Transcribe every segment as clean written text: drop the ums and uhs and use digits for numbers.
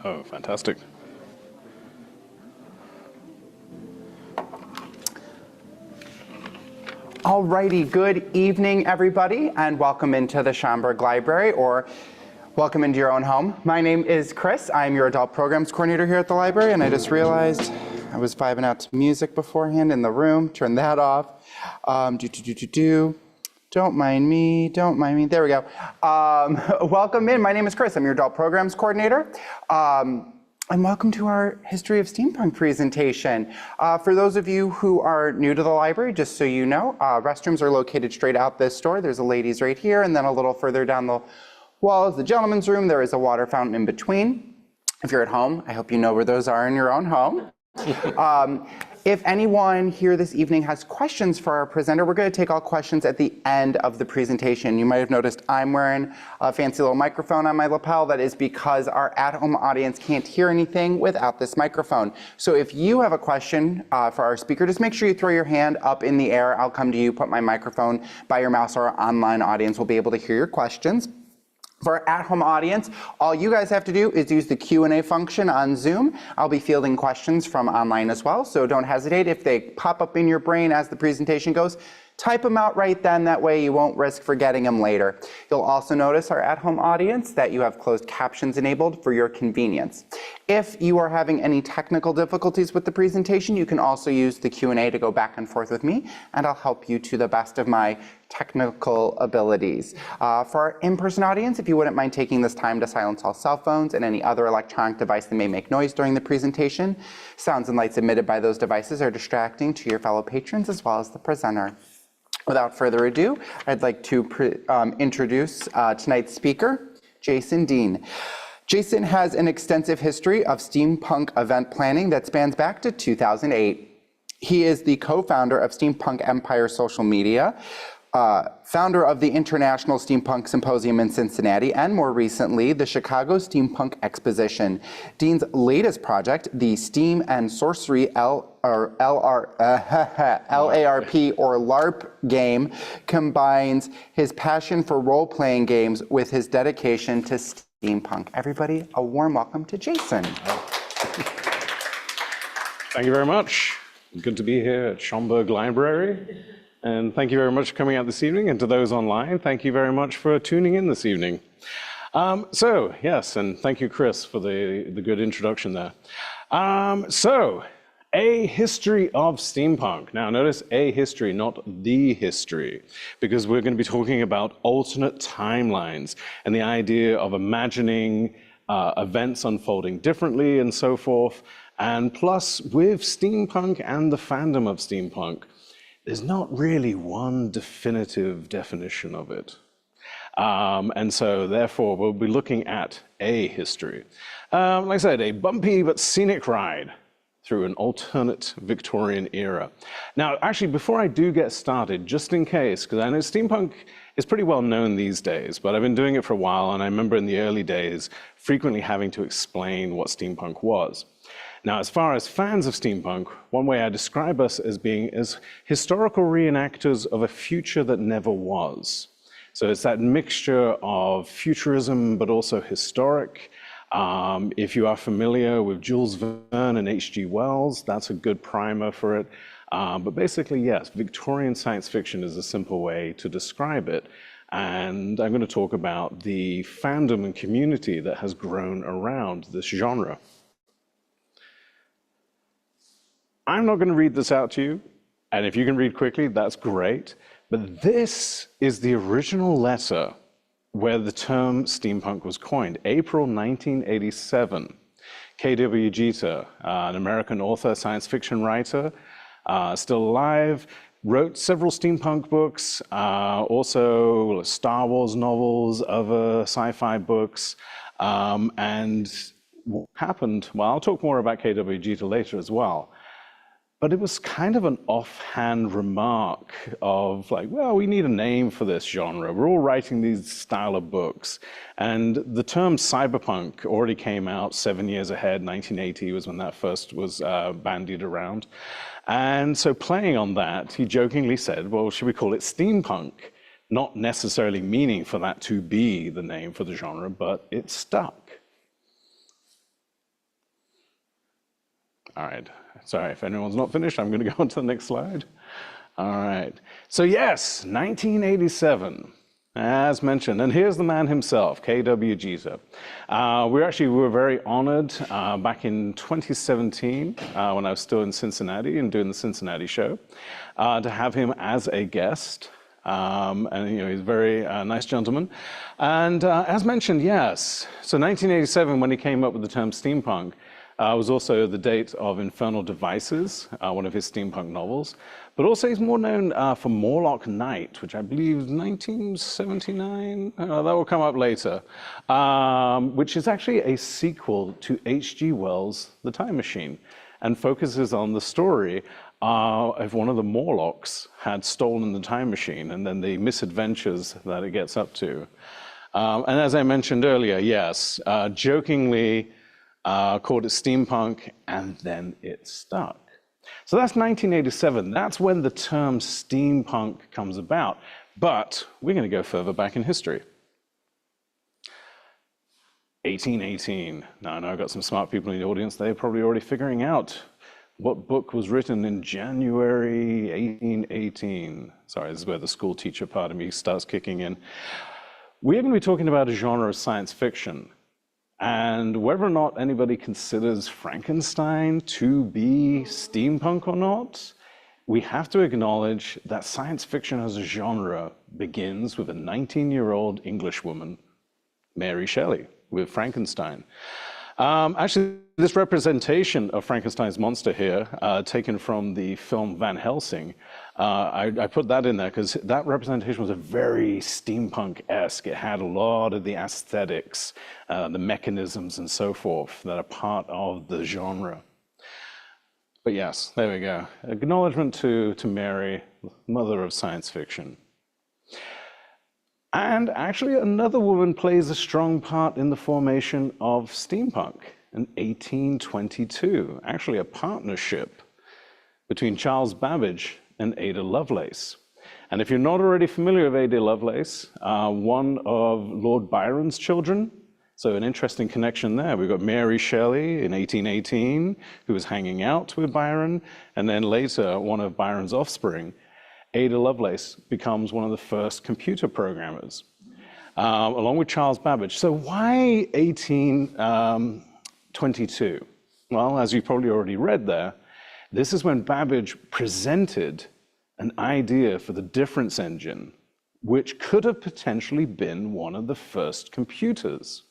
Oh, fantastic. Alrighty, good evening, everybody, and welcome into the Schomburg Library, or welcome into your own home. My name is Chris. I'm your adult programs coordinator here at the library, and I just realized I was vibing out to music beforehand in the room. Turn that off. Don't mind me, don't mind me. There we go. Welcome in. My name is Chris. I'm your adult programs coordinator. And welcome to our History of Steampunk presentation. For those of you who are new to the library, just so you know, restrooms are located straight out this door. There's a ladies' right here, and then a little further down the wall is the gentleman's room. There is a water fountain in between. If you're at home, I hope you know where those are in your own home. If anyone here this evening has questions for our presenter, we're going to take all questions at the end of the presentation. You might have noticed I'm wearing a fancy little microphone on my lapel. That is because our at-home audience can't hear anything without this microphone. So if you have a question for our speaker, just make sure you throw your hand up in the air. I'll come to you, put my microphone by your mouse. Our online audience will be able to hear your questions. For our at-home audience, all you guys have to do is use the Q&A function on Zoom. I'll be fielding questions from online as well, so don't hesitate. If they pop up in your brain as the presentation goes, type them out right then. That way you won't risk forgetting them later. You'll also notice, our at-home audience, that you have closed captions enabled for your convenience. If you are having any technical difficulties with the presentation, you can also use the Q&A to go back and forth with me, and I'll help you to the best of my technical abilities. For our in-person audience, if you wouldn't mind taking this time to silence all cell phones and any other electronic device that may make noise during the presentation. Sounds and lights emitted by those devices are distracting to your fellow patrons as well as the presenter. Without further ado, I'd like to introduce tonight's speaker, Jason Dean. Jason has an extensive history of steampunk event planning that spans back to 2008. He is the co-founder of Steampunk Empire Social Media, founder of the International Steampunk Symposium in Cincinnati, and more recently, the Chicago Steampunk Exposition. Dean's latest project, the Steam and Sorcery LARP or LARP game, combines his passion for role-playing games with his dedication to steampunk. Everybody, a warm welcome to Jason. Thank you very much. Good to be here at Schomburg Library. And thank you very much for coming out this evening. And to those online, thank you very much for tuning in this evening. So, yes, and thank you, Chris, for the good introduction there. So, a history of steampunk. Now, notice a history, not the history, because we're going to be talking about alternate timelines and the idea of imagining events unfolding differently and so forth. And plus, with steampunk and the fandom of steampunk, there's not really one definitive definition of it. And so therefore, we'll be looking at a history. Like I said, a bumpy but scenic ride through an alternate Victorian era. Now, actually, before I do get started, just in case, because I know steampunk is pretty well known these days, but I've been doing it for a while, and I remember in the early days frequently having to explain what steampunk was. Now, as far as fans of steampunk, one way I describe us as being as historical reenactors of a future that never was. So it's that mixture of futurism, but also historic. If you are familiar with Jules Verne and H.G. Wells, that's a good primer for it. But basically, yes, Victorian science fiction is a simple way to describe it. And I'm going to talk about the fandom and community that has grown around this genre. I'm not going to read this out to you, and if you can read quickly, that's great. But this is the original letter where the term steampunk was coined, April 1987. K.W. Jeter, an American author, science fiction writer, still alive, wrote several steampunk books, also Star Wars novels, other sci-fi books, and what happened, well, I'll talk more about K.W. Jeter later as well. But it was kind of an offhand remark of like, well, we need a name for this genre. We're all writing these style of books. And the term cyberpunk already came out 7 years ahead. 1980 was when that first was bandied around. And so playing on that, he jokingly said, well, should we call it steampunk? Not necessarily meaning for that to be the name for the genre, but it stuck. All right. Sorry, if anyone's not finished, I'm going to go on to the next slide. All right. So yes, 1987, as mentioned. And here's the man himself, K.W. Jeter. We were very honored back in 2017, when I was still in Cincinnati and doing the Cincinnati show, to have him as a guest. And he's a very nice gentleman. And as mentioned, yes, so 1987, when he came up with the term steampunk, was also the date of Infernal Devices, one of his steampunk novels. But also he's more known for Morlock Night, which I believe is 1979. That will come up later, which is actually a sequel to H.G. Wells' The Time Machine, and focuses on the story if one of the Morlocks had stolen the time machine and then the misadventures that it gets up to. And as I mentioned earlier, yes, jokingly called it steampunk, and then it stuck. So that's 1987. That's when the term steampunk comes about. But we're going to go further back in history. 1818. Now, I know I've got some smart people in the audience. They're probably already figuring out what book was written in January 1818? Sorry, this is where the school teacher part of me starts kicking in. We're going to be talking about a genre of science fiction. And whether or not anybody considers Frankenstein to be steampunk or not, we have to acknowledge that science fiction as a genre begins with a 19-year-old English woman, Mary Shelley, with Frankenstein. Actually, this representation of Frankenstein's monster here, taken from the film Van Helsing, I put that in there because that representation was a very steampunk-esque. It had a lot of the aesthetics, the mechanisms and so forth that are part of the genre. But yes, there we go. Acknowledgement to Mary, mother of science fiction. And actually, another woman plays a strong part in the formation of steampunk in 1822. Actually, a partnership between Charles Babbage and Ada Lovelace. And if you're not already familiar with Ada Lovelace, one of Lord Byron's children, so an interesting connection there. We've got Mary Shelley in 1818, who was hanging out with Byron, and then later, one of Byron's offspring, Ada Lovelace, becomes one of the first computer programmers, along with Charles Babbage. So why 1822? Well, as you probably already read there, this is when Babbage presented an idea for the difference engine, which could have potentially been one of the first computers.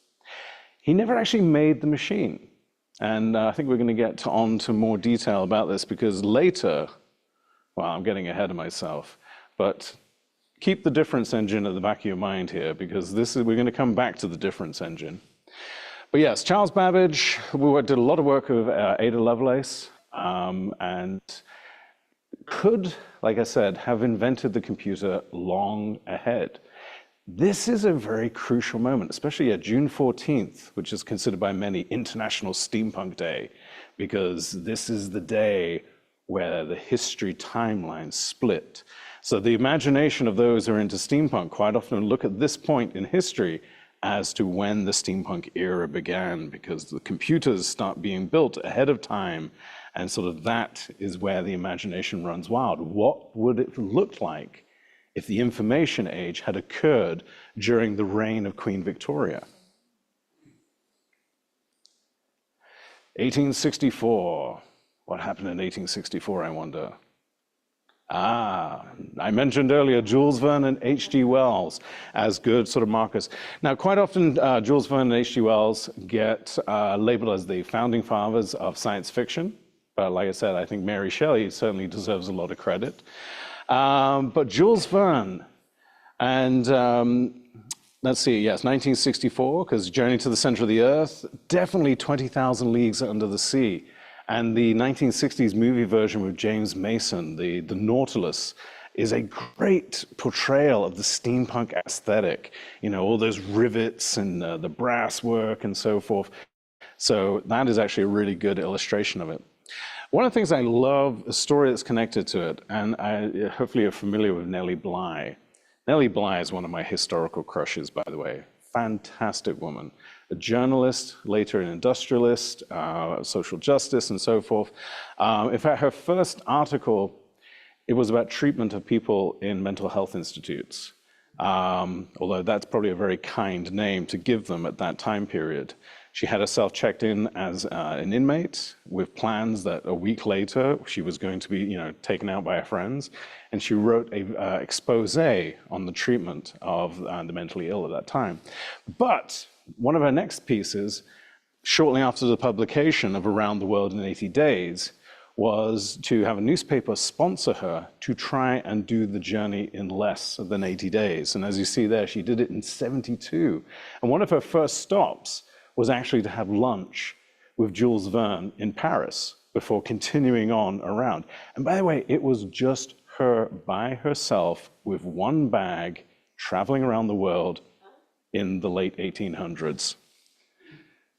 He never actually made the machine. And I think we're going to get on to more detail about this because later, well, I'm getting ahead of myself, but keep the difference engine at the back of your mind here because we're going to come back to the difference engine. But yes, Charles Babbage, we did a lot of work with Ada Lovelace, and could, like I said, have invented the computer long ahead. This is a very crucial moment, especially at June 14th, which is considered by many International Steampunk Day, because this is the day where the history timeline split. So the imagination of those who are into steampunk quite often look at this point in history as to when the steampunk era began, because the computers start being built ahead of time, and sort of that is where the imagination runs wild. What would it look like if the information age had occurred during the reign of Queen Victoria? 1864. What happened in 1864, I wonder? I mentioned earlier Jules Verne and H.G. Wells as good sort of markers. Now, quite often, Jules Verne and H.G. Wells get labeled as the founding fathers of science fiction. But like I said, I think Mary Shelley certainly deserves a lot of credit. But Jules Verne, and let's see, yes, 1964, because Journey to the Center of the Earth, definitely 20,000 Leagues Under the Sea. And the 1960s movie version with James Mason, the Nautilus, is a great portrayal of the steampunk aesthetic. You know, all those rivets and the brass work and so forth. So that is actually a really good illustration of it. One of the things I love, a story that's connected to it, and hopefully you're familiar with Nellie Bly. Nellie Bly is one of my historical crushes, by the way. fantastic woman. A journalist, later an industrialist, social justice, and so forth. In fact, her first article, it was about treatment of people in mental health institutes. Although that's probably a very kind name to give them at that time period. She had herself checked in as an inmate with plans that a week later she was going to be, taken out by her friends, and she wrote a expose on the treatment of the mentally ill at that time. But one of her next pieces, shortly after the publication of Around the World in 80 Days, was to have a newspaper sponsor her to try and do the journey in less than 80 days. And as you see there, she did it in 72. And one of her first stops was actually to have lunch with Jules Verne in Paris before continuing on around. And by the way, it was just her by herself with one bag traveling around the world in the late 1800s.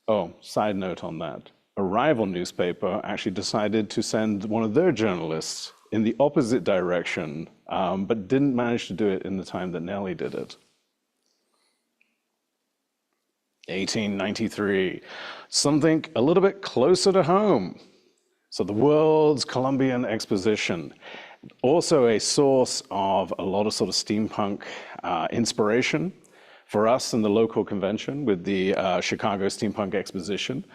Oh, side note on that. A rival newspaper actually decided to send one of their journalists in the opposite direction, but didn't manage to do it in the time that Nellie did it. 1893, something a little bit closer to home. So the World's Columbian Exposition, also a source of a lot of sort of steampunk inspiration for us in the local convention with the Chicago Steampunk Exposition.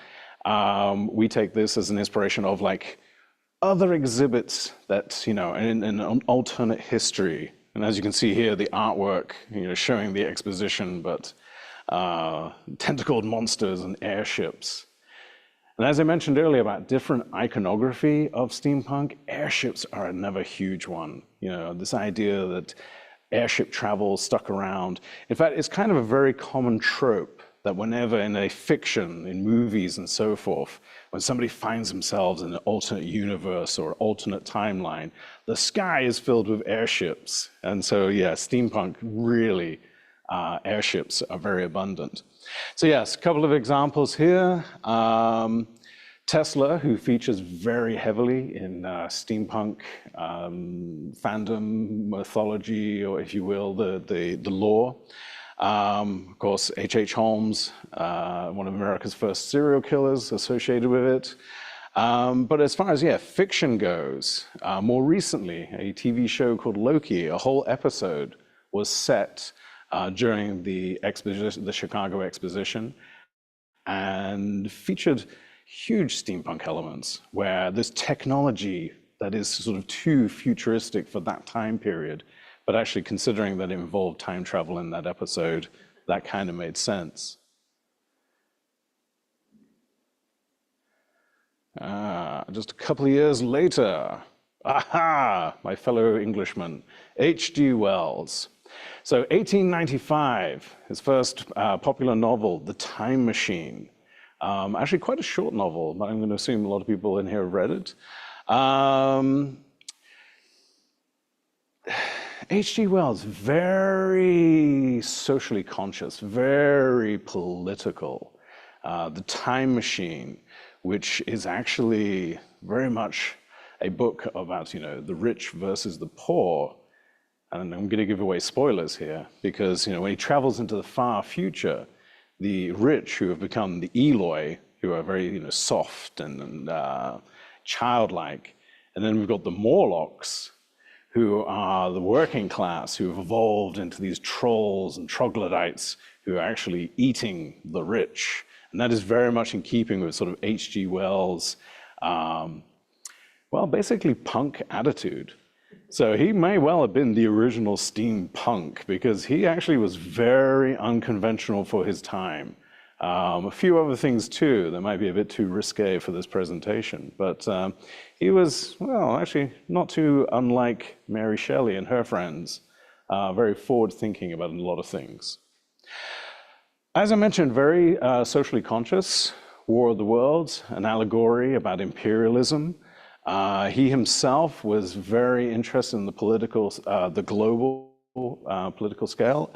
We take this as an inspiration of like other exhibits that, in an alternate history. And as you can see here, the artwork, showing the exposition, but tentacled monsters and airships. And as I mentioned earlier about different iconography of steampunk, airships are another huge one. This idea that airship travel stuck around. In fact, it's kind of a very common trope that whenever in a fiction, in movies and so forth, when somebody finds themselves in an alternate universe or alternate timeline, the sky is filled with airships. And so, yeah, steampunk really, airships are very abundant. So yes, a couple of examples here. Tesla, who features very heavily in steampunk fandom, mythology, or if you will, the lore. Of course, H.H. Holmes, one of America's first serial killers associated with it. But as far as, fiction goes, more recently, a TV show called Loki, a whole episode was set during the Chicago Exposition and featured huge steampunk elements where there's technology that is sort of too futuristic for that time period. But actually, considering that it involved time travel in that episode, that kind of made sense. Just a couple of years later, my fellow Englishman, H.G. Wells. So 1895, his first popular novel, The Time Machine. Actually quite a short novel, but I'm going to assume a lot of people in here have read it. H.G. Wells, very socially conscious, very political. The Time Machine, which is actually very much a book about, the rich versus the poor. And I'm going to give away spoilers here, because, when he travels into the far future, the rich who have become the Eloi, who are very, soft and childlike, and then we've got the Morlocks, who are the working class, who have evolved into these trolls and troglodytes who are actually eating the rich. And that is very much in keeping with sort of H.G. Wells', basically punk attitude. So he may well have been the original steampunk, because he actually was very unconventional for his time. A few other things too that might be a bit too risque for this presentation, but he was, actually not too unlike Mary Shelley and her friends, very forward-thinking about a lot of things. As I mentioned, very socially conscious, War of the Worlds, an allegory about imperialism. He himself was very interested in the global political scale,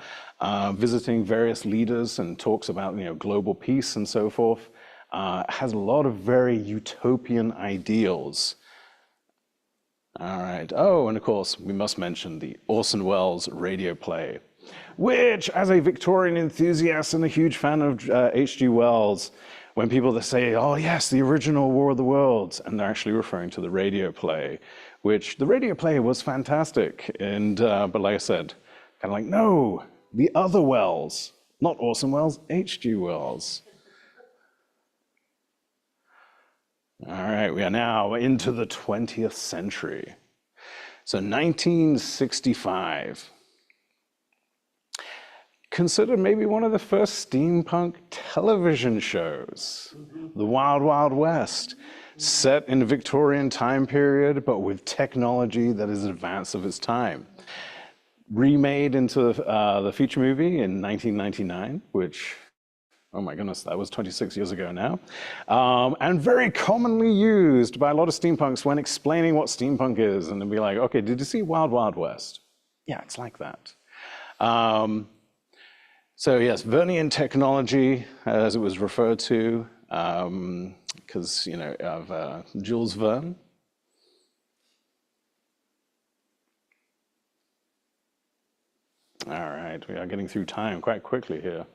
visiting various leaders and talks about global peace and so forth. Has a lot of very utopian ideals. All right. Oh, and of course we must mention the Orson Welles radio play. which, as a Victorian enthusiast and a huge fan of H.G. Wells, when people say, oh yes, the original War of the Worlds, and they're actually referring to the radio play, which the radio play was fantastic, and but like I said, kind of like, no, the other Wells, not Orson Welles, H.G. Wells. All right, we are now into the 20th century. So 1965. Considered maybe one of the first steampunk television shows, The Wild Wild West, set in a Victorian time period, but with technology that is advanced of its time. Remade into the feature movie in 1999, which, oh my goodness, that was 26 years ago now. And very commonly used by a lot of steampunks when explaining what steampunk is. And they'll be like, okay, did you see Wild Wild West? Yeah, it's like that. So yes, Vernian technology, as it was referred to, because, you know, of Jules Verne. All right, we are getting through time quite quickly here.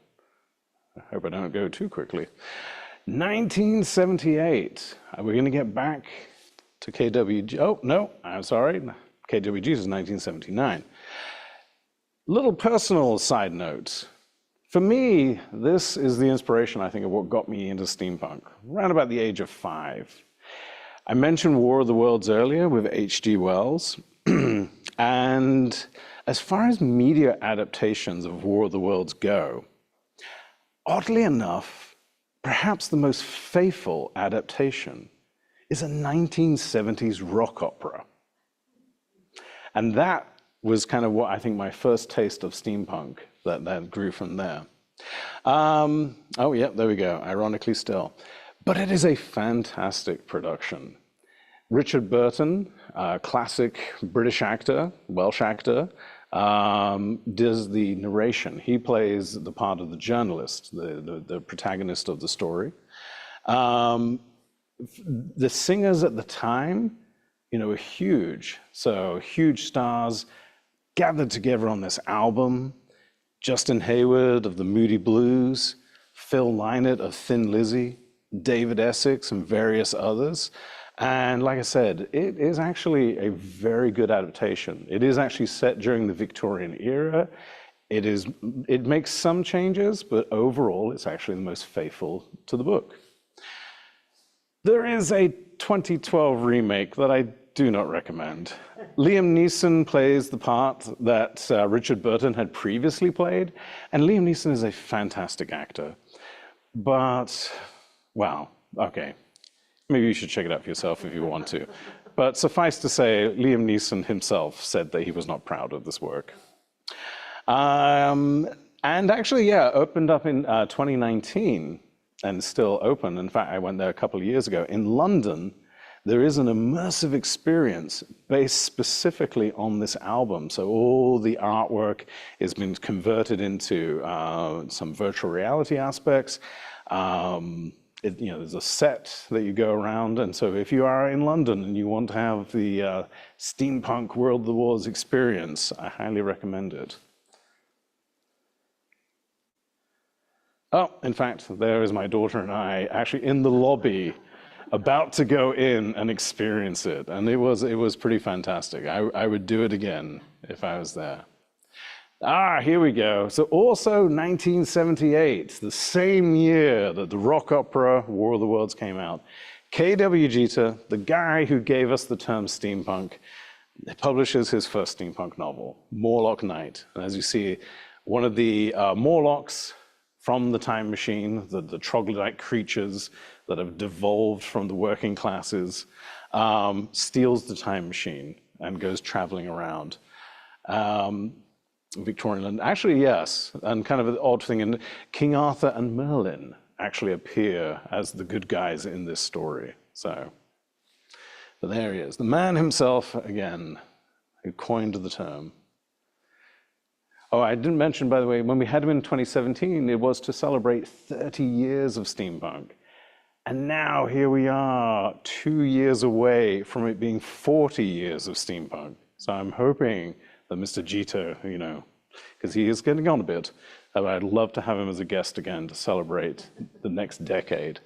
I hope I don't go too quickly. 1978, we're going to get back to KWG. Oh, no, I'm sorry. KWG is 1979. Little personal side note. For me, this is the inspiration, I think, of what got me into steampunk, around about the age of 5. I mentioned War of the Worlds earlier with H.G. Wells, and as far as media adaptations of War of the Worlds go, oddly enough, perhaps the most faithful adaptation is a 1970s rock opera. And that was kind of what I think my first taste of steampunk, that grew from there. Oh, yeah, there we go, ironically still. But it is a fantastic production. Richard Burton, classic British actor, Welsh actor, does the narration. He plays the part of the journalist, the protagonist of the story. The singers at the time, you know, were huge. So huge stars gathered together on this album. Justin Hayward of the Moody Blues, Phil Lynott of Thin Lizzy, David Essex, and various others. And like I said, it is actually a very good adaptation. It is actually set during the Victorian era. It makes some changes, but overall, it's actually the most faithful to the book. There is a 2012 remake that I do not recommend. Liam Neeson plays the part that Richard Burton had previously played, and Liam Neeson is a fantastic actor. But, well, okay. Maybe you should check it out for yourself if you want to. But suffice to say, Liam Neeson himself said that he was not proud of this work. And actually, yeah, opened up in 2019 and still open. In fact, I went there a couple of years ago. In London, there is an immersive experience based specifically on this album. So all the artwork has been converted into some virtual reality aspects. You know, there's a set that you go around, and so if you are in London and you want to have the steampunk World of the Wars experience, I highly recommend it. Oh, in fact, there is my daughter and I actually in the lobby, about to go in and experience it, and it was pretty fantastic. I would do it again if I was there. Ah, here we go. So also 1978, the same year that the rock opera War of the Worlds came out, K.W. Jeter, the guy who gave us the term steampunk, publishes his first steampunk novel, Morlock Night. And as you see, one of the Morlocks from the time machine, the troglodyte creatures that have devolved from the working classes, steals the time machine and goes traveling around. Victorian London. Actually, yes, and kind of an odd thing, and King Arthur and Merlin actually appear as the good guys in this story. So, but there he is, the man himself, again, who coined the term. Oh, I didn't mention, by the way, when we had him in 2017, it was to celebrate 30 years of steampunk. And now here we are, 2 years away from it being 40 years of steampunk. So I'm hoping that Mr. Jeter, you know, because he is getting on a bit. I'd love to have him as a guest again to celebrate the next decade.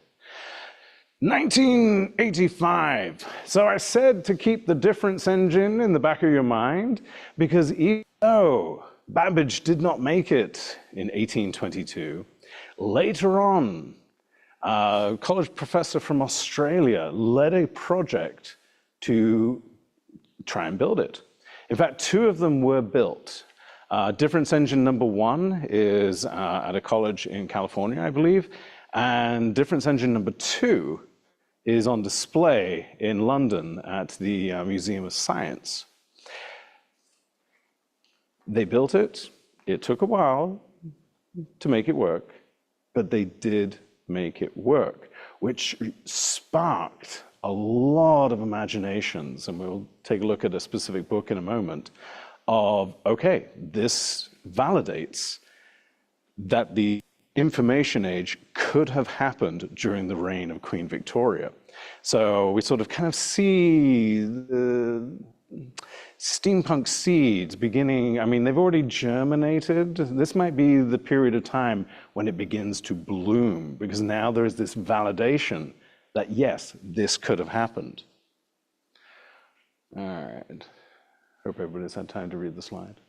1985. So I said to keep the difference engine in the back of your mind, because even though Babbage did not make it in 1822, later on, a college professor from Australia led a project to try and build it. In fact, two of them were built. Difference engine number one is at a college in California, I believe, and difference engine number two is on display in London at the Museum of Science. They built it. It took a while to make it work, but they did make it work, which sparked a lot of imaginations, and we'll take a look at a specific book in a moment, of, okay, this validates that the information age could have happened during the reign of Queen Victoria. So we sort of kind of see the steampunk seeds beginning. I mean, they've already germinated. This might be the period of time when it begins to bloom, because now there is this validation that, yes, this could have happened. All right. Hope everybody's had time to read the slide.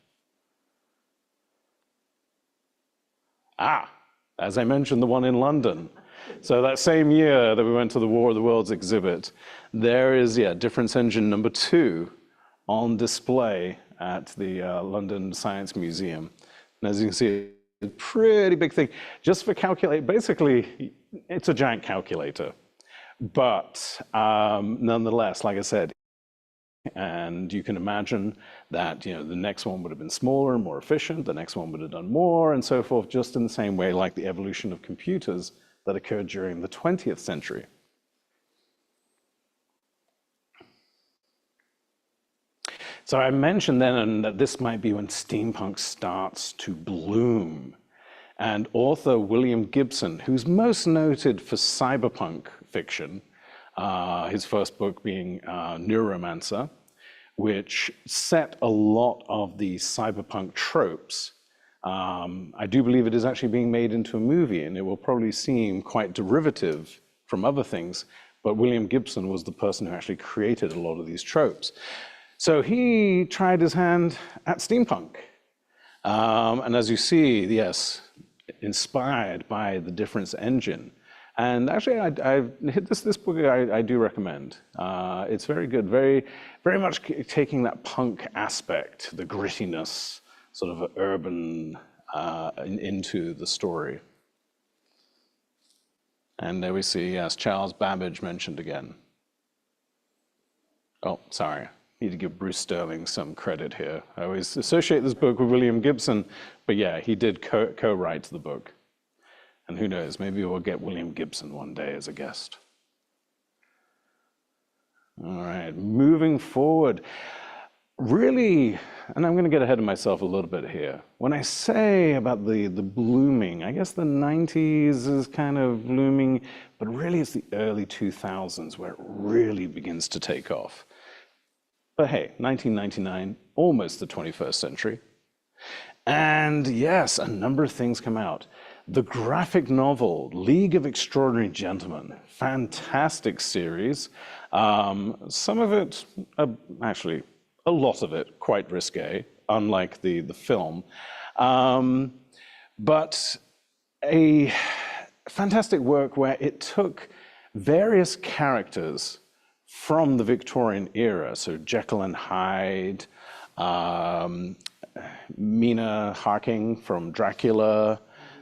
As I mentioned, the one in London. So that same year that we went to the War of the Worlds exhibit, there is, difference engine number two on display at the London Science Museum. And as you can see, it's a pretty big thing. Just for calculate, basically, it's a giant calculator. But nonetheless, like I said, and you can imagine that, the next one would have been smaller and more efficient, the next one would have done more, and so forth, just in the same way like the evolution of computers that occurred during the 20th century. So I mentioned then that this might be when steampunk starts to bloom. And author William Gibson, who's most noted for cyberpunk fiction, his first book being Neuromancer, which set a lot of the cyberpunk tropes. I do believe it is actually being made into a movie, and it will probably seem quite derivative from other things, but William Gibson was the person who actually created a lot of these tropes. So he tried his hand at steampunk. And as you see, yes, inspired by the difference engine. And actually, I've hit this book I do recommend. It's very good, very much taking that punk aspect, the grittiness, sort of urban, into the story. And there we see, yes, Charles Babbage mentioned again. Oh, sorry. Need to give Bruce Sterling some credit here. I always associate this book with William Gibson, but yeah, he did co-write the book. And who knows, maybe we'll get William Gibson one day as a guest. All right, moving forward. Really, and I'm going to get ahead of myself a little bit here. When I say about the blooming, I guess the 90s is kind of blooming, but really it's the early 2000s where it really begins to take off. But hey, 1999, almost the 21st century. And yes, a number of things come out. The graphic novel, League of Extraordinary Gentlemen, fantastic series. Some of it, actually, a lot of it, quite risque, unlike the film. But a fantastic work where it took various characters from the Victorian era, so Jekyll and Hyde, Mina Harking from Dracula,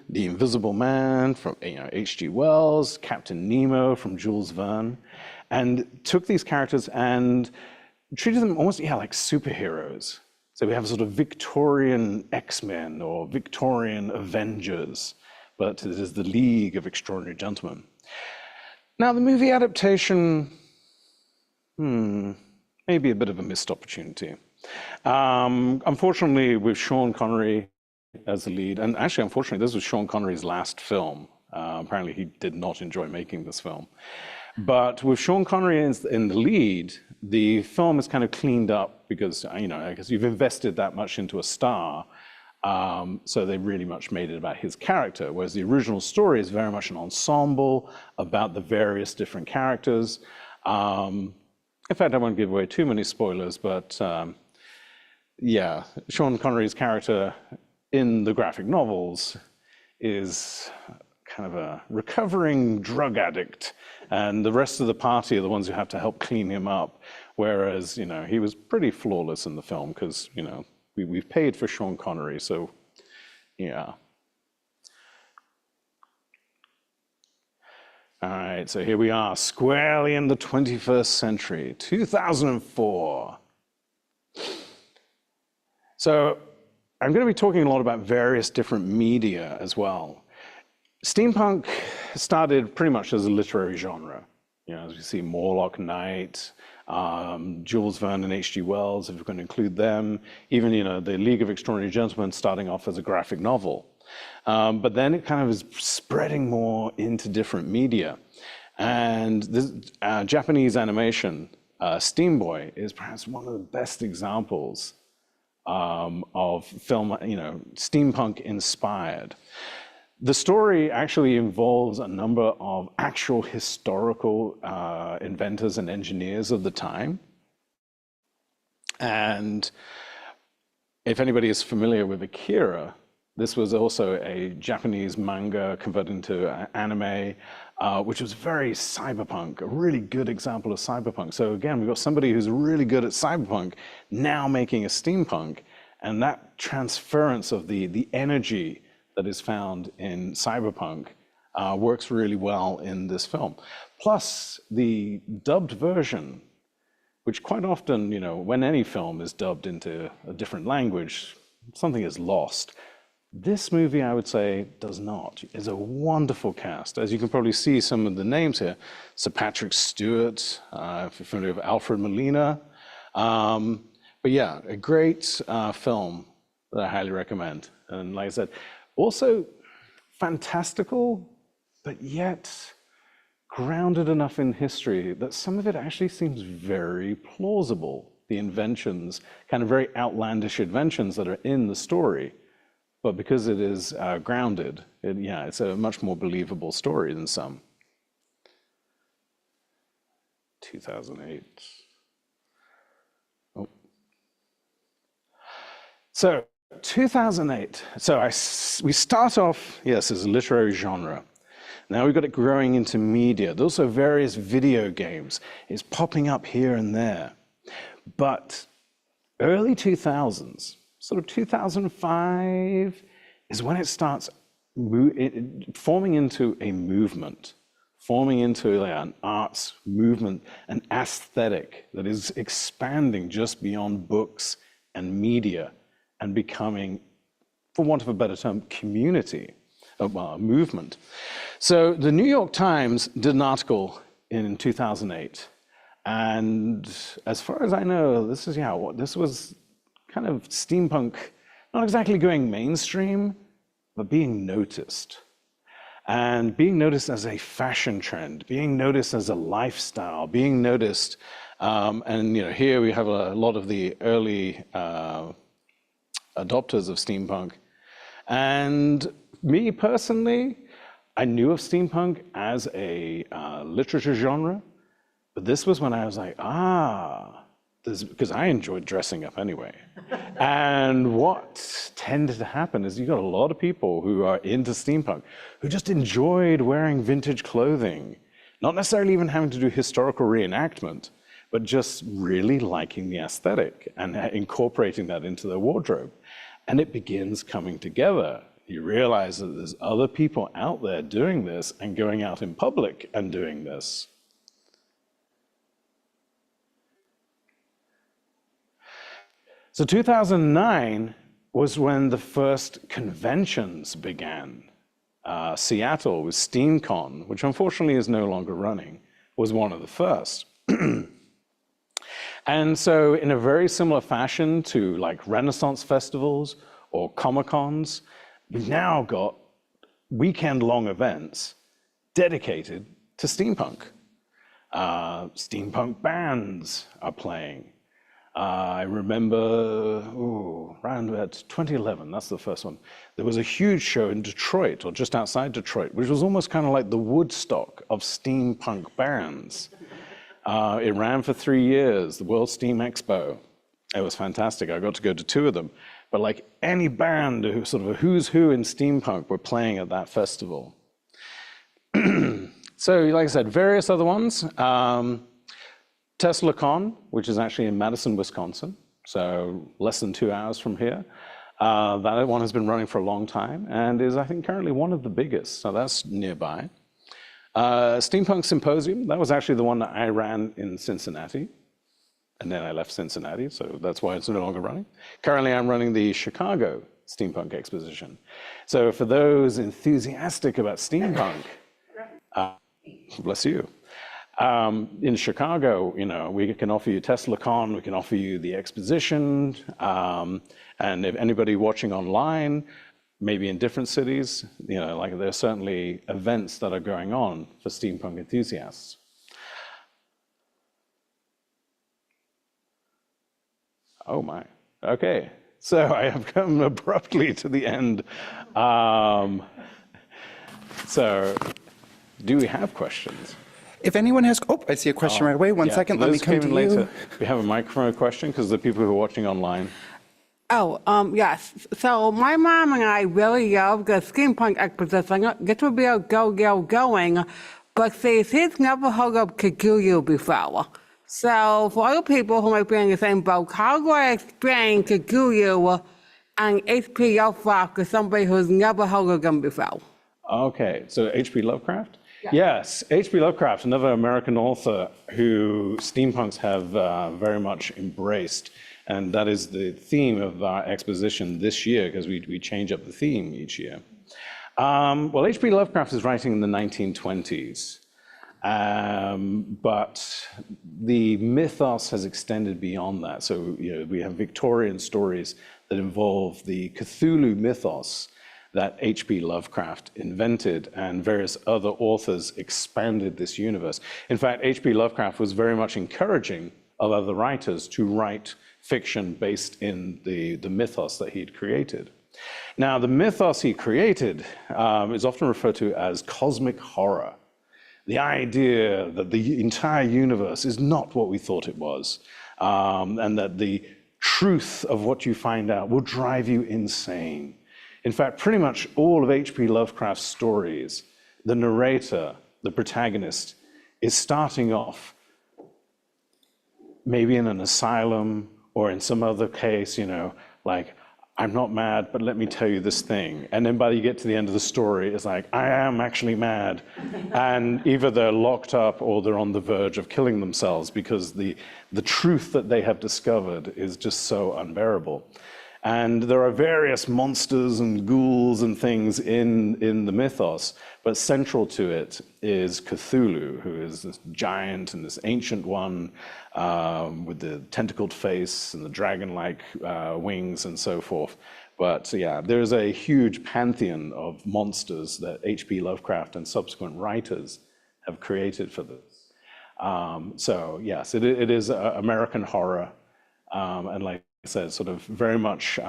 The Invisible Man from H.G. Wells, Captain Nemo from Jules Verne, and took these characters and treated them almost like superheroes. So we have sort of Victorian X-Men or Victorian Avengers, but it is the League of Extraordinary Gentlemen. Now the movie adaptation, maybe a bit of a missed opportunity. Unfortunately, with Sean Connery as the lead, and actually, unfortunately, this was Sean Connery's last film. Apparently, he did not enjoy making this film. But with Sean Connery in the lead, the film is kind of cleaned up because, I guess you've invested that much into a star. So they really much made it about his character, whereas the original story is very much an ensemble about the various different characters. In fact, I won't give away too many spoilers, but yeah, Sean Connery's character in the graphic novels is kind of a recovering drug addict, and the rest of the party are the ones who have to help clean him up. Whereas, you know, he was pretty flawless in the film because, you know, we've paid for Sean Connery, so yeah. All right, so here we are, squarely in the 21st century, 2004. So I'm going to be talking a lot about various different media as well. Steampunk started pretty much as a literary genre. You know, as we see Morlock Knight, Jules Verne and H.G. Wells, if we're going to include them, even, you know, the League of Extraordinary Gentlemen starting off as a graphic novel. But then it kind of is spreading more into different media. And this Japanese animation, Steam Boy, is perhaps one of the best examples of film, you know, steampunk inspired. The story actually involves a number of actual historical inventors and engineers of the time. And if anybody is familiar with Akira, this was also a Japanese manga converted into anime, which was very cyberpunk, a really good example of cyberpunk. So again, we've got somebody who's really good at cyberpunk now making a steampunk, and that transference of the energy that is found in cyberpunk works really well in this film. Plus, the dubbed version, which quite often, you know, when any film is dubbed into a different language, something is lost. This movie, I would say, does not. It's a wonderful cast. As you can probably see some of the names here. Sir Patrick Stewart, if you're familiar with Alfred Molina. But yeah, a great film that I highly recommend. And like I said, also fantastical, but yet grounded enough in history that some of it actually seems very plausible. The inventions, kind of very outlandish inventions that are in the story. But because it is grounded, yeah, it's a much more believable story than some. 2008. Oh. So 2008. So we start off, yes, as a literary genre. Now we've got it growing into media. There's also various video games. It's popping up here and there. But early 2000s, sort of 2005 is when it starts forming into a movement, forming into like an arts movement, an aesthetic that is expanding just beyond books and media and becoming, for want of a better term, community, a movement. So the New York Times did an article in 2008. And as far as I know, this was kind of steampunk, not exactly going mainstream, but being noticed. And being noticed as a fashion trend, being noticed as a lifestyle, being noticed, and you know, here we have a lot of the early adopters of steampunk. And me personally, I knew of steampunk as a literature genre, but this was when I was like, because I enjoyed dressing up anyway. And what tended to happen is you got a lot of people who are into steampunk who just enjoyed wearing vintage clothing, not necessarily even having to do historical reenactment, but just really liking the aesthetic and incorporating that into their wardrobe. And it begins coming together. You realize that there's other people out there doing this and going out in public and doing this. So 2009 was when the first conventions began. Seattle with SteamCon, which unfortunately is no longer running, was one of the first. And so in a very similar fashion to like Renaissance festivals or Comic-Cons, we've now got weekend-long events dedicated to steampunk. Steampunk bands are playing. I remember, around about 2011, that's the first one. There was a huge show in Detroit, or just outside Detroit, which was almost kind of like the Woodstock of steampunk bands. It ran for 3 years, the World Steam Expo. It was fantastic. I got to go to 2 of them. But like any band, sort of a who's who in steampunk were playing at that festival. So, like I said, various other ones. TeslaCon, which is actually in Madison, Wisconsin, so less than 2 hours from here. That one has been running for a long time and is, I think, currently one of the biggest, so that's nearby. Steampunk Symposium, that was actually the one that I ran in Cincinnati, and then I left Cincinnati, so that's why it's no longer running. Currently, I'm running the Chicago Steampunk Exposition. So for those enthusiastic about steampunk, bless you. In Chicago, we can offer you TeslaCon, we can offer you the exposition, and if anybody watching online, maybe in different cities, like there's certainly events that are going on for steampunk enthusiasts. Oh my, okay. So I have come abruptly to the end. So do we have questions? If anyone has, I see a question right away. One second, let me come to you. Later. We have a microphone question because the people who are watching online. Yes. So my mom and I really love the steampunk exposition. This will be a going, but she's never heard of Cthulhu before. So for other people who might be in the same boat, how do I explain Cthulhu and H.P. Lovecraft to somebody who's never heard of them before? Okay, so H.P. Lovecraft? Yeah. Yes, H.P. Lovecraft, another American author who steampunks have very much embraced. And that is the theme of our exposition this year, because we change up the theme each year. Well, H.P. Lovecraft is writing in the 1920s, but the mythos has extended beyond that. So we have Victorian stories that involve the Cthulhu mythos that H.P. Lovecraft invented, and various other authors expanded this universe. In fact, H.P. Lovecraft was very much encouraging of other writers to write fiction based in the mythos that he'd created. Now, the mythos he created is often referred to as cosmic horror. The idea that the entire universe is not what we thought it was, and that the truth of what you find out will drive you insane. In fact, pretty much all of H.P. Lovecraft's stories, the narrator, the protagonist, is starting off maybe in an asylum or in some other case, like, I'm not mad, but let me tell you this thing. And then by you get to the end of the story, it's like, I am actually mad. And either they're locked up or they're on the verge of killing themselves because the truth that they have discovered is just so unbearable. And there are various monsters and ghouls and things in the mythos, but central to it is Cthulhu, who is this giant and this ancient one with the tentacled face and the dragon-like wings and so forth. But yeah, there's a huge pantheon of monsters that H.P. Lovecraft and subsequent writers have created for this. So yes, it is American horror, and like I said, sort of very much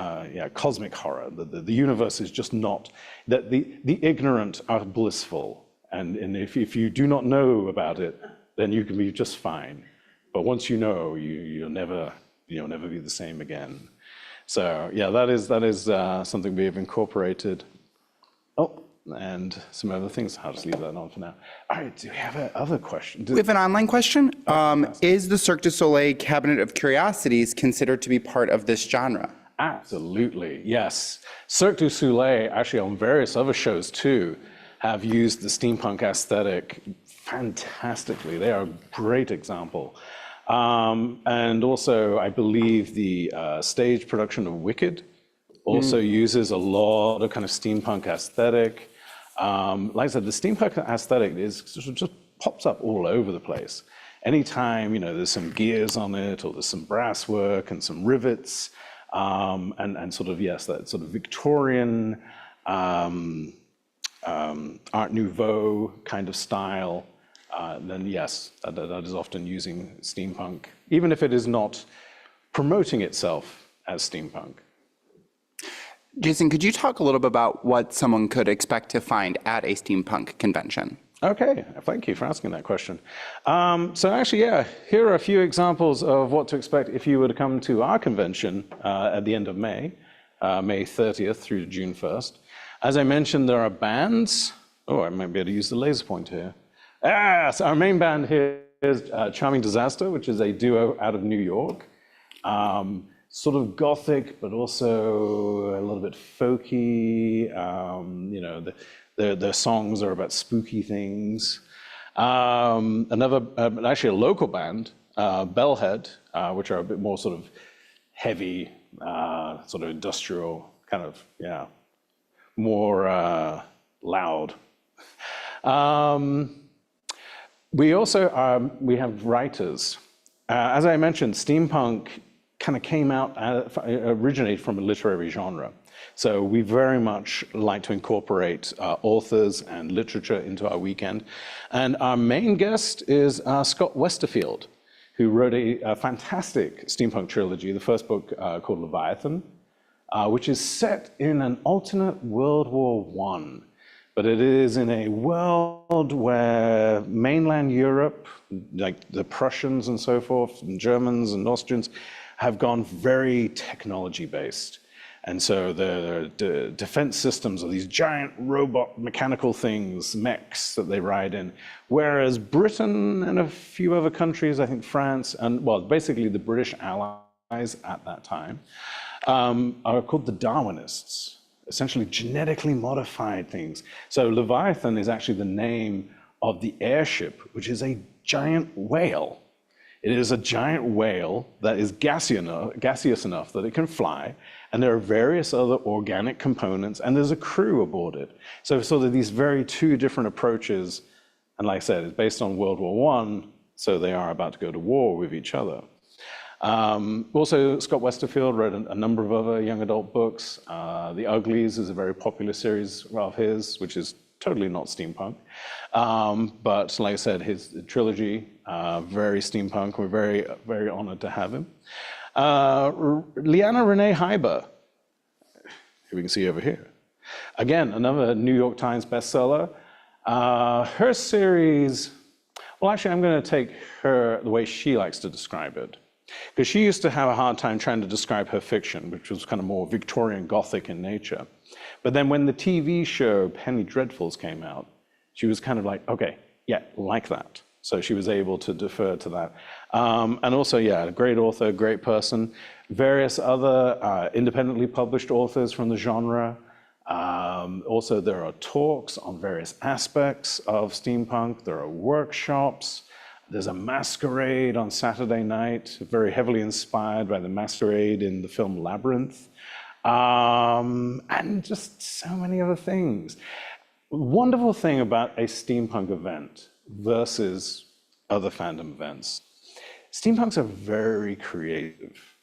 cosmic horror. The universe is just not, that the ignorant are blissful, and if you do not know about it, then you can be just fine. But once you know, you'll never be the same again. So yeah, that is something we have incorporated. Oh, and some other things. I'll just leave that on for now. All right, do we have other questions? We have an online question. Is the Cirque du Soleil Cabinet of Curiosities considered to be part of this genre? Absolutely, yes. Cirque du Soleil, actually on various other shows too, have used the steampunk aesthetic fantastically. They are a great example. And also, I believe the stage production of Wicked also uses a lot of kind of steampunk aesthetic. Like I said, the steampunk aesthetic just pops up all over the place. Anytime, there's some gears on it, or there's some brass work and some rivets, and sort of, yes, that sort of Victorian, Art Nouveau kind of style, then yes, that is often using steampunk, even if it is not promoting itself as steampunk. Jason, could you talk a little bit about what someone could expect to find at a steampunk convention? Okay, thank you for asking that question. So actually, yeah, here are a few examples of what to expect if you were to come to our convention at the end of May, May 30th through June 1st. As I mentioned, there are bands. Oh, I might be able to use the laser pointer here. So our main band here is Charming Disaster, which is a duo out of New York. Sort of gothic, but also a little bit folky. You know, their songs are about spooky things. Another, actually a local band, Bellhead, which are a bit more sort of heavy, sort of industrial, kind of, yeah, more loud. We also, we have writers. As I mentioned, steampunk kind of came out, originated from a literary genre. So we very much like to incorporate authors and literature into our weekend. And our main guest is Scott Westerfield, who wrote a fantastic steampunk trilogy, the first book called Leviathan, which is set in an alternate World War I. But it is in a world where mainland Europe, like the Prussians and so forth, and Germans and Austrians, have gone very technology-based. And so the defense systems are these giant robot mechanical things, mechs that they ride in. Whereas Britain and a few other countries, I think France, and well, basically the British allies at that time, are called the Darwinists, essentially genetically modified things. So Leviathan is actually the name of the airship, which is a giant whale. It is a giant whale that is gaseous enough that it can fly, and there are various other organic components, and there's a crew aboard it. So sort of these very two different approaches, and like I said, it's based on World War I, so they are about to go to war with each other. Also, Scott Westerfield wrote a number of other young adult books. The Uglies is a very popular series of his, which is totally not steampunk. But like I said, his trilogy, very steampunk. We're very, very honored to have him. Leanna Renee Heiber, who we can see over here. Again, another New York Times bestseller. Her series, well, actually, I'm going to take her the way she likes to describe it. Because she used to have a hard time trying to describe her fiction, which was kind of more Victorian Gothic in nature. But then when the TV show Penny Dreadfuls came out, she was kind of like, okay, yeah, like that. So she was able to defer to that. And also, yeah, a great author, great person. Various other independently published authors from the genre. Also, there are talks on various aspects of steampunk. There are workshops. There's a masquerade on Saturday night, very heavily inspired by the masquerade in the film Labyrinth. And just so many other things. Wonderful thing about a steampunk event versus other fandom events. Steampunks are very creative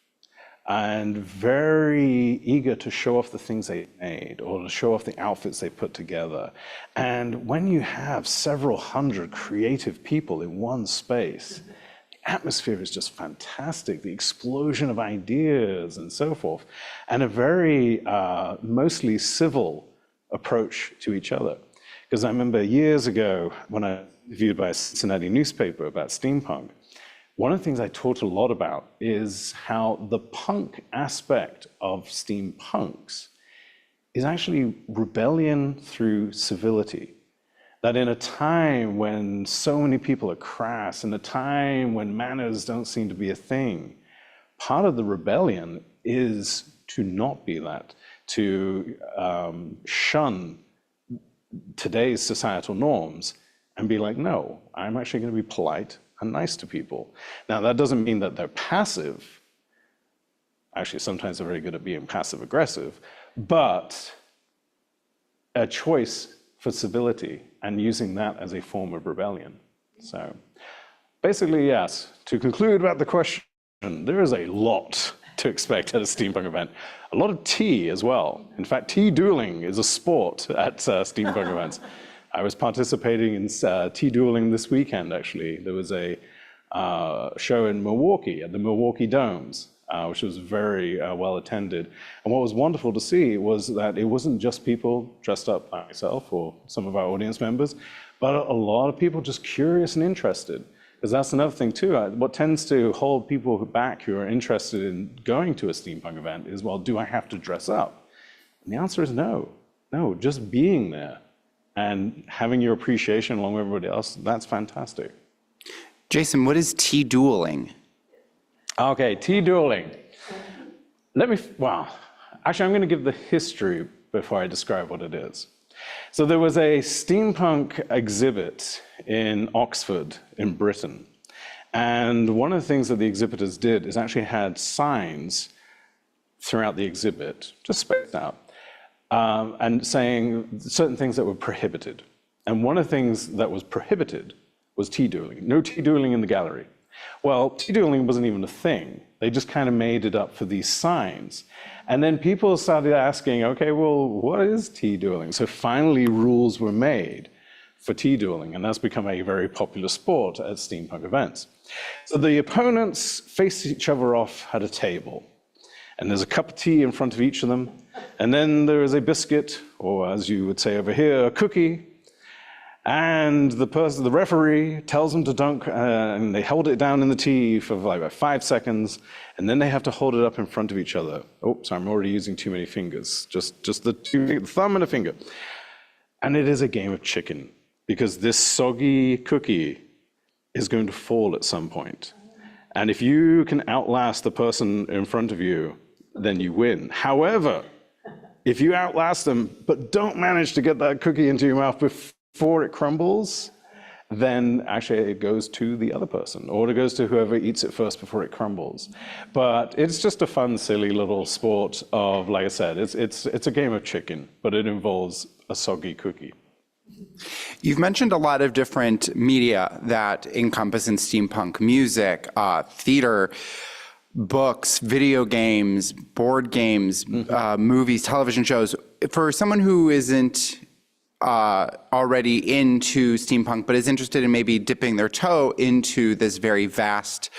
and very eager to show off the things they made or to show off the outfits they put together. And when you have several hundred creative people in one space, the atmosphere is just fantastic, the explosion of ideas and so forth, and a very mostly civil approach to each other. Because I remember years ago when I was interviewed by a Cincinnati newspaper about steampunk, one of the things I taught a lot about is how the punk aspect of steampunks is actually rebellion through civility. That in a time when so many people are crass, in a time when manners don't seem to be a thing, part of the rebellion is to not be that, to shun today's societal norms and be like, no, I'm actually going to be polite and nice to people. Now, that doesn't mean that they're passive. Actually, sometimes they're very good at being passive aggressive, but a choice for civility and using that as a form of rebellion. So basically, yes, to conclude about the question, there is a lot to expect at a steampunk event. A lot of tea as well. In fact, tea dueling is a sport at steampunk events. I was participating in tea dueling this weekend, actually. There was a show in Milwaukee at the Milwaukee Domes. which was very well attended. And what was wonderful to see was that it wasn't just people dressed up like myself or some of our audience members, but a lot of people just curious and interested. Because that's another thing too. What tends to hold people back who are interested in going to a steampunk event is, well, do I have to dress up? And the answer is no. No, just being there and having your appreciation along with everybody else, that's fantastic. Jason, what is tea dueling? Okay, tea dueling. Well, actually, I'm going to give the history before I describe what it is. So there was a steampunk exhibit in Oxford in Britain. And one of the things that the exhibitors did is actually had signs throughout the exhibit, just spaced out, and saying certain things that were prohibited. And one of the things that was prohibited was tea dueling. No tea dueling in the gallery. Well, tea dueling wasn't even a thing. They just kind of made it up for these signs. And then people started asking, okay, well, what is tea dueling? So finally rules were made for tea dueling, and that's become a very popular sport at steampunk events. So the opponents face each other off at a table, and there's a cup of tea in front of each of them, and then there is a biscuit, or as you would say over here, a cookie, and the referee tells them to dunk, and they hold it down in the tea for like about 5 seconds, and then they have to hold it up in front of each other. Oh, sorry, I'm already using too many fingers. Just the thumb and a finger. And it is a game of chicken, because this soggy cookie is going to fall at some point. And if you can outlast the person in front of you, then you win. However, if you outlast them, but don't manage to get that cookie into your mouth before it crumbles, then actually it goes to the other person, or it goes to whoever eats it first before it crumbles. But it's just a fun, silly little sport of, like I said, it's a game of chicken, but it involves a soggy cookie. You've mentioned a lot of different media that encompass in steampunk: music, theater, books, video games, board games, movies, television shows. For someone who isn't already into steampunk, but is interested in maybe dipping their toe into this very vast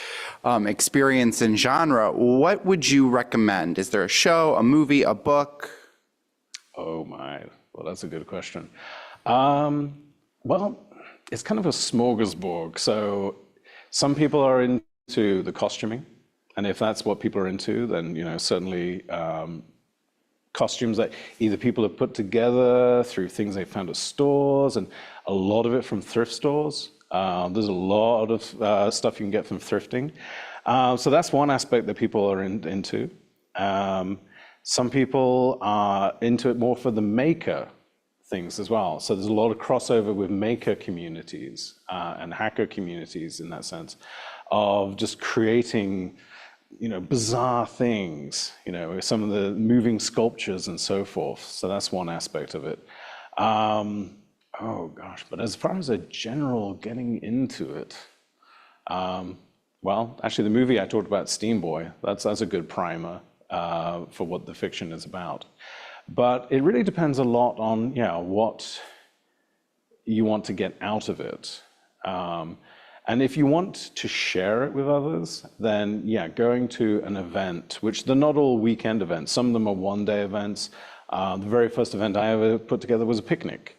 experience and genre, what would you recommend? Is there a show, a movie, a book? Oh my, well, that's a good question. Well, it's kind of a smorgasbord. So some people are into the costuming, and if that's what people are into, then certainly costumes that either people have put together through things they found at stores, and a lot of it from thrift stores. There's a lot of stuff you can get from thrifting. So that's one aspect that people are into. Some people are into it more for the maker things as well. So there's a lot of crossover with maker communities and hacker communities in that sense of just creating bizarre things, some of the moving sculptures and so forth. So that's one aspect of it. Oh gosh, but as far as a general getting into it, well, actually the movie I talked about, Steam Boy, that's a good primer for what the fiction is about. But it really depends a lot on, what you want to get out of it. And if you want to share it with others, then going to an event, which they're not all weekend events. Some of them are one-day events. The very first event I ever put together was a picnic.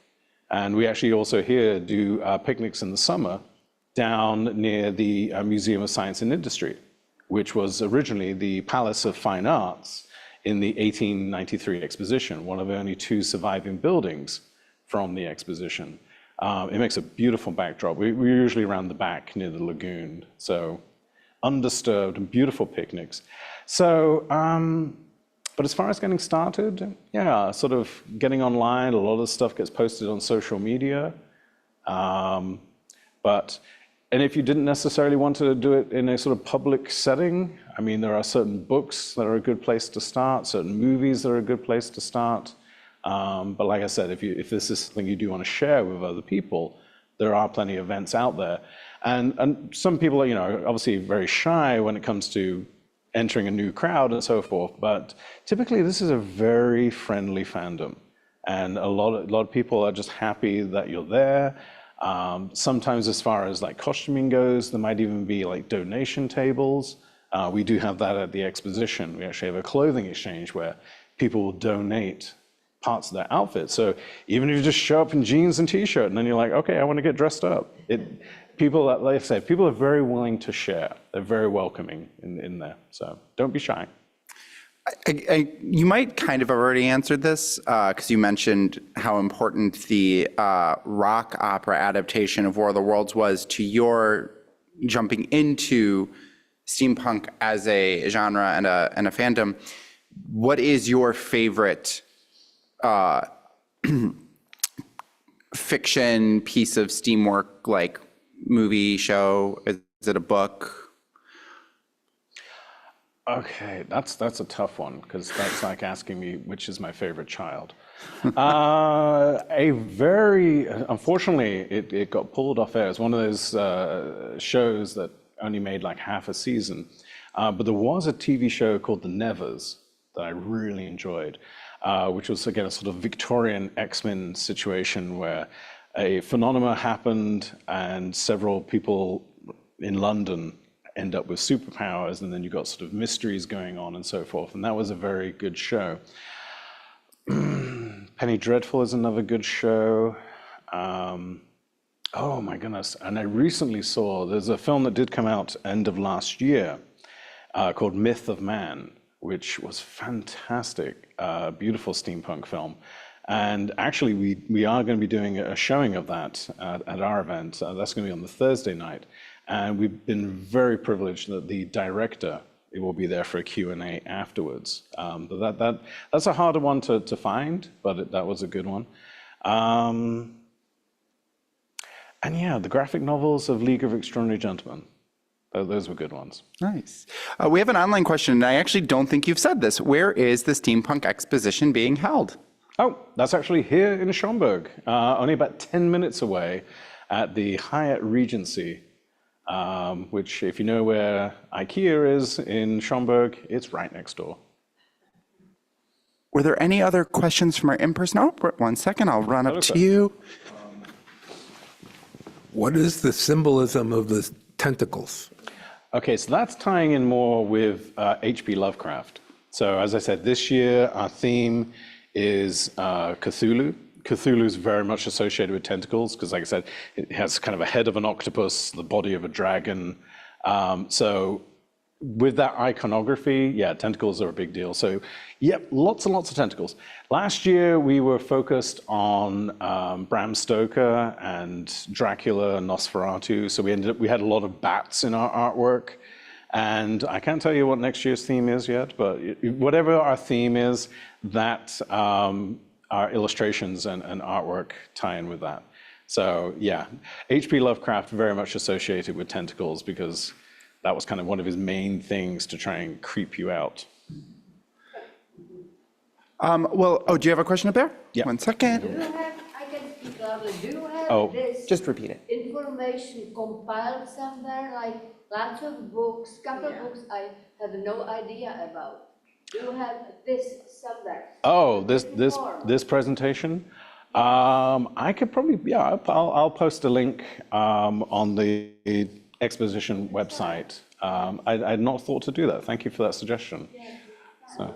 And we actually also here do picnics in the summer down near the Museum of Science and Industry, which was originally the Palace of Fine Arts in the 1893 exposition, one of the only 2 surviving buildings from the exposition. It makes a beautiful backdrop. We're usually around the back near the lagoon, so undisturbed and beautiful picnics. So, but as far as getting started, sort of getting online, a lot of stuff gets posted on social media. And if you didn't necessarily want to do it in a sort of public setting, I mean, there are certain books that are a good place to start, certain movies that are a good place to start. But like I said, if this is something you do want to share with other people, there are plenty of events out there. And some people are, obviously very shy when it comes to entering a new crowd and so forth. But typically, this is a very friendly fandom. And a lot of people are just happy that you're there. Sometimes as far as like costuming goes, there might even be like donation tables We do have that at the exposition. We actually have a clothing exchange where people will donate parts of their outfit. So even if you just show up in jeans and t-shirt and then you're like, okay, I want to get dressed up. People, like I said, people are very willing to share. They're very welcoming in there. So don't be shy. You might kind of have already answered this because you mentioned how important the rock opera adaptation of War of the Worlds was to your jumping into steampunk as a genre and a fandom. What is your favorite fiction piece of steamwork, like movie, show? Is it a book? Okay, that's a tough one because that's like asking me which is my favorite child. Unfortunately, it got pulled off air. It's one of those shows that only made like half a season. But there was a TV show called The Nevers that I really enjoyed, which was again a sort of Victorian X-Men situation where a phenomenon happened and several people in London end up with superpowers, and then you've got sort of mysteries going on and so forth. And that was a very good show. Penny Dreadful is another good show. Oh my goodness. And I recently saw, there's a film that did come out end of last year called Myth of Man, which was fantastic, beautiful steampunk film. And actually, we are going to be doing a showing of that at our event. That's going to be on the Thursday night. And we've been very privileged that the director will be there for a Q&A afterwards. But that's a harder one to find, but that was a good one. And yeah, the graphic novels of League of Extraordinary Gentlemen. Those were good ones. Nice. We have an online question, and I actually don't think you've said this. Where is the Steampunk exposition being held? Oh, that's actually here in Schaumburg, only about 10 minutes away at the Hyatt Regency. Which, if you know where IKEA is in Schaumburg, it's right next door. Were there any other questions from our in-person? Oh, 1 second, I'll run up to you. What is the symbolism of the tentacles? Okay, so that's tying in more with H.P. Lovecraft. So as I said, this year our theme is Cthulhu. Cthulhu is very much associated with tentacles because, like I said, it has kind of a head of an octopus, the body of a dragon. So with that iconography, yeah, tentacles are a big deal. So, yep, lots and lots of tentacles. Last year, we were focused on Bram Stoker and Dracula and Nosferatu. So we had a lot of bats in our artwork. And I can't tell you what next year's theme is yet, but whatever our theme is, that our illustrations and artwork tie in with that. So yeah, H.P. Lovecraft very much associated with tentacles because that was kind of one of his main things to try and creep you out. Do you have a question up there? Yeah. 1 second. Do you have, I can speak louder, do you have this Just repeat it. information compiled somewhere, like lots of books, couple of books I have no idea about? Do you have this somewhere? Oh, this presentation? I could probably, yeah, I'll post a link on the exposition website. I had not thought to do that. Thank you for that suggestion. So.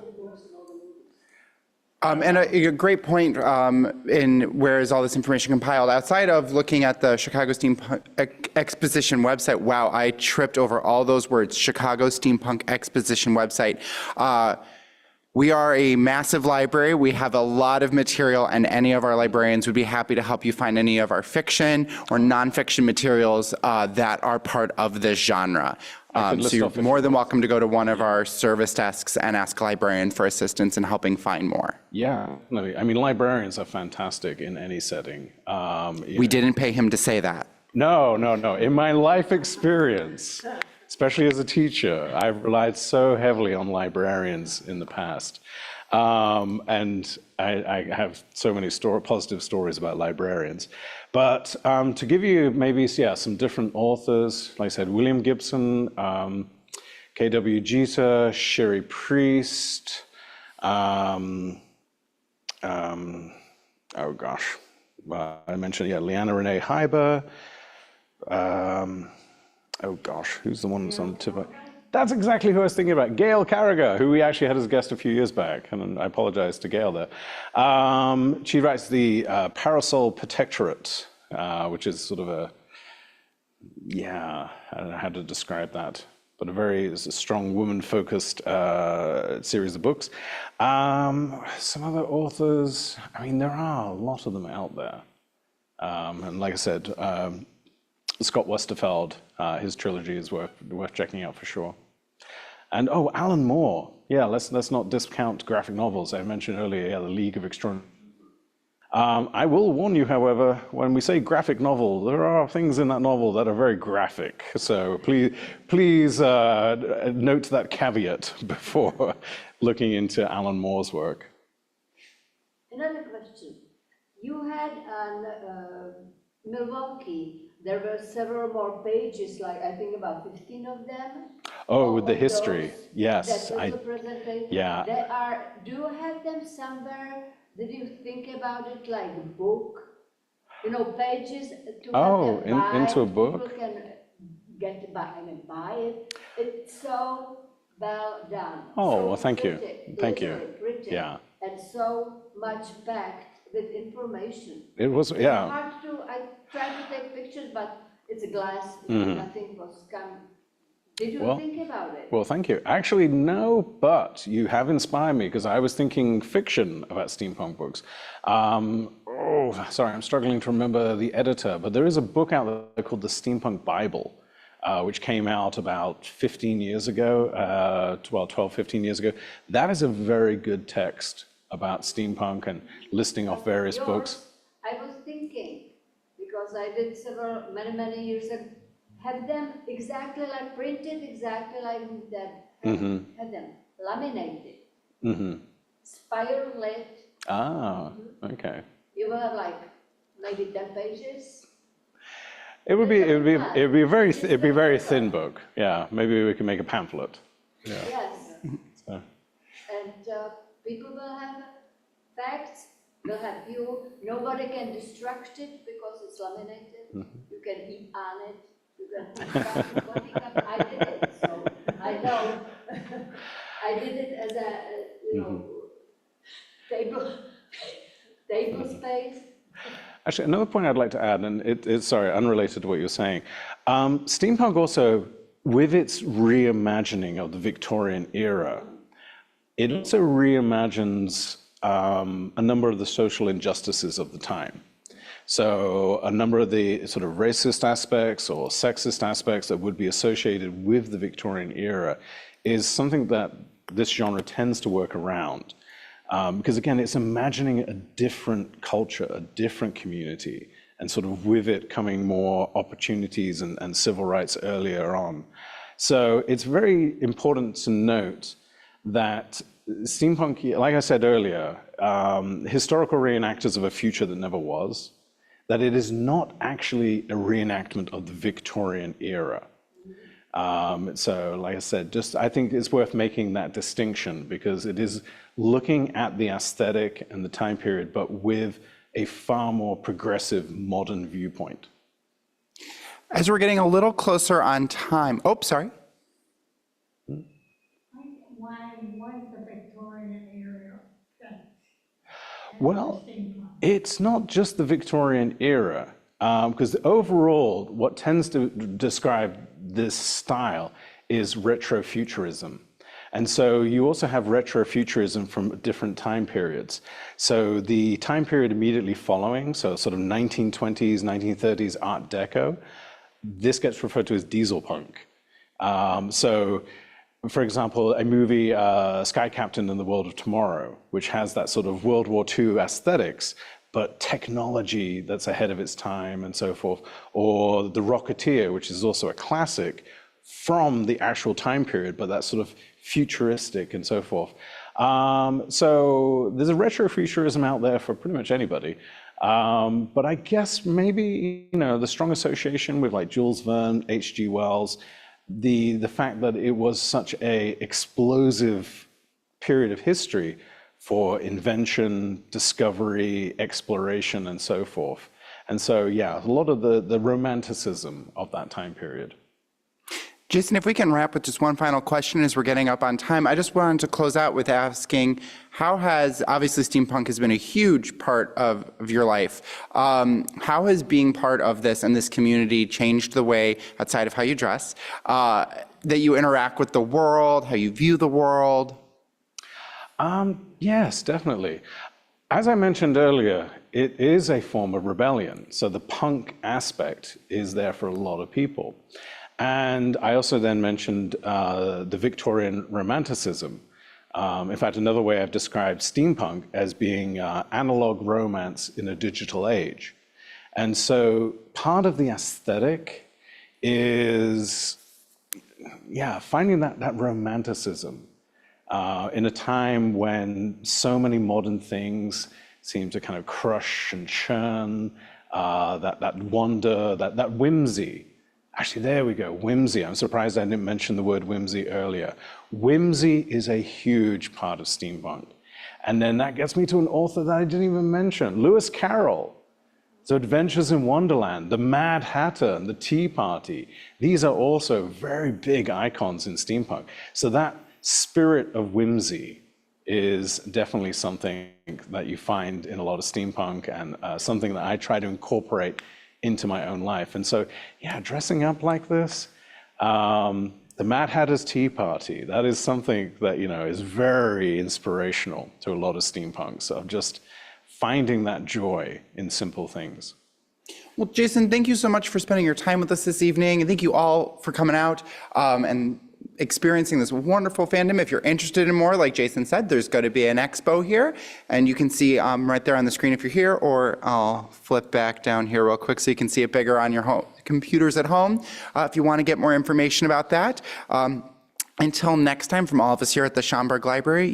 And a great point in where is all this information compiled. Outside of looking at the Chicago Steampunk Exposition website, wow, I tripped over all those words, Chicago Steampunk Exposition website. We are a massive library. We have a lot of material, and any of our librarians would be happy to help you find any of our fiction or nonfiction materials that are part of this genre. So you're more than welcome to go to one of our service desks and ask a librarian for assistance in helping find more. Yeah, I mean, librarians are fantastic in any setting. We didn't pay him to say that. No. In my life experience, especially as a teacher, I've relied so heavily on librarians in the past. And I have so many positive stories about librarians. But to give you maybe, some different authors, like I said, William Gibson, K.W. Jeter, Sherry Priest, I mentioned, Leanna Renee Heiber, who's the one that's on the tip? That's exactly who I was thinking about. Gail Carragher, who we actually had as a guest a few years back, and I apologize to Gail there. She writes the Parasol Protectorate, which is sort of a, yeah, I don't know how to describe that, but it's a strong woman-focused series of books. Some other authors, I mean, there are a lot of them out there. And like I said, Scott Westerfeld, his trilogy is worth checking out for sure. And oh, Alan Moore. Yeah, let's not discount graphic novels. I mentioned earlier, yeah, The League of Extraordinary. I will warn you, however, when we say graphic novel, there are things in that novel that are very graphic. So please note that caveat before looking into Alan Moore's work. Another question. You had on Milwaukee, there were several more pages, like I think about 15 of them. Oh, with the of history, those. yes. That was a presentation. Yeah. They are, do you have them somewhere? Did you think about it like a book? You know, pages to have them buy. Into a book? People can get buy it. It's so well done. Oh, so well, thank you. pretty, Thank you. literally pretty, Yeah. and so much packed with information. It was, It's yeah. hard to, I tried to take pictures, but it's a glass, nothing was come. Did you think about it? Well, thank you. Actually, no, but you have inspired me because I was thinking fiction about steampunk books. Sorry, I'm struggling to remember the editor, but there is a book out there called the Steampunk Bible, which came out about 15 years ago, 12, 15 years ago. That is a very good text about steampunk and listing off various books. I was thinking, because I did several, many years ago, have them exactly like printed, exactly like that, have them laminated, spiral lit. Ah, okay. You will have like maybe 10 pages. It'd be a very thin book. Yeah, maybe we can make a pamphlet. Yeah. Yes. So. And people will have facts, will have view. Nobody can destruct it because it's laminated. You can eat on it. You can I did it, so I know. I did it as a, table space. Actually, another point I'd like to add, and it's sorry, unrelated to what you're saying. Steampunk also, with its reimagining of the Victorian era, it also reimagines a number of the social injustices of the time. So a number of the sort of racist aspects or sexist aspects that would be associated with the Victorian era is something that this genre tends to work around. Because again, it's imagining a different culture, a different community, and sort of with it coming more opportunities and civil rights earlier on. So it's very important to note that steampunk, like I said earlier, historical reenactors of a future that never was, that it is not actually a reenactment of the Victorian era. So like I said, I think it's worth making that distinction because it is looking at the aesthetic and the time period, but with a far more progressive modern viewpoint. As we're getting a little closer on time, sorry. Why was the Victorian era then? Well, it's not just the Victorian era, because overall, what tends to describe this style is retrofuturism. And so you also have retrofuturism from different time periods. So the time period immediately following, so sort of 1920s, 1930s Art Deco, this gets referred to as diesel punk. So, for example, a movie, Sky Captain and the World of Tomorrow, which has that sort of World War II aesthetics, but technology that's ahead of its time and so forth. Or The Rocketeer, which is also a classic from the actual time period, but that's sort of futuristic and so forth. So there's a retrofuturism out there for pretty much anybody. But I guess maybe, the strong association with like Jules Verne, H.G. Wells, the fact that it was such a explosive period of history for invention, discovery, exploration, and so forth. And so, yeah, a lot of the romanticism of that time period. Jason, if we can wrap with just one final question as we're getting up on time, I just wanted to close out with asking, how has, obviously steampunk has been a huge part of your life. How has being part of this and this community changed the way, outside of how you dress, that you interact with the world, how you view the world? Yes, definitely. As I mentioned earlier, it is a form of rebellion. So the punk aspect is there for a lot of people. And I also then mentioned the Victorian Romanticism. In fact, another way I've described steampunk as being analog romance in a digital age. And so part of the aesthetic is, finding that romanticism in a time when so many modern things seem to kind of crush and churn, that wonder, that whimsy. Actually, there we go, whimsy. I'm surprised I didn't mention the word whimsy earlier. Whimsy is a huge part of steampunk. And then that gets me to an author that I didn't even mention, Lewis Carroll. So Adventures in Wonderland, the Mad Hatter, and the Tea Party. These are also very big icons in steampunk. So that spirit of whimsy is definitely something that you find in a lot of steampunk, and something that I try to incorporate into my own life. And so, dressing up like this, the Mad Hatter's Tea Party, that is something that, is very inspirational to a lot of steampunks, of just finding that joy in simple things. Well, Jason, thank you so much for spending your time with us this evening. And thank you all for coming out and experiencing this wonderful fandom. If you're interested in more, like Jason said, there's going to be an expo here, and you can see right there on the screen if you're here, or I'll flip back down here real quick so you can see it bigger on your computers at home if you want to get more information about that. Until next time, from all of us here at the Schomburg Library,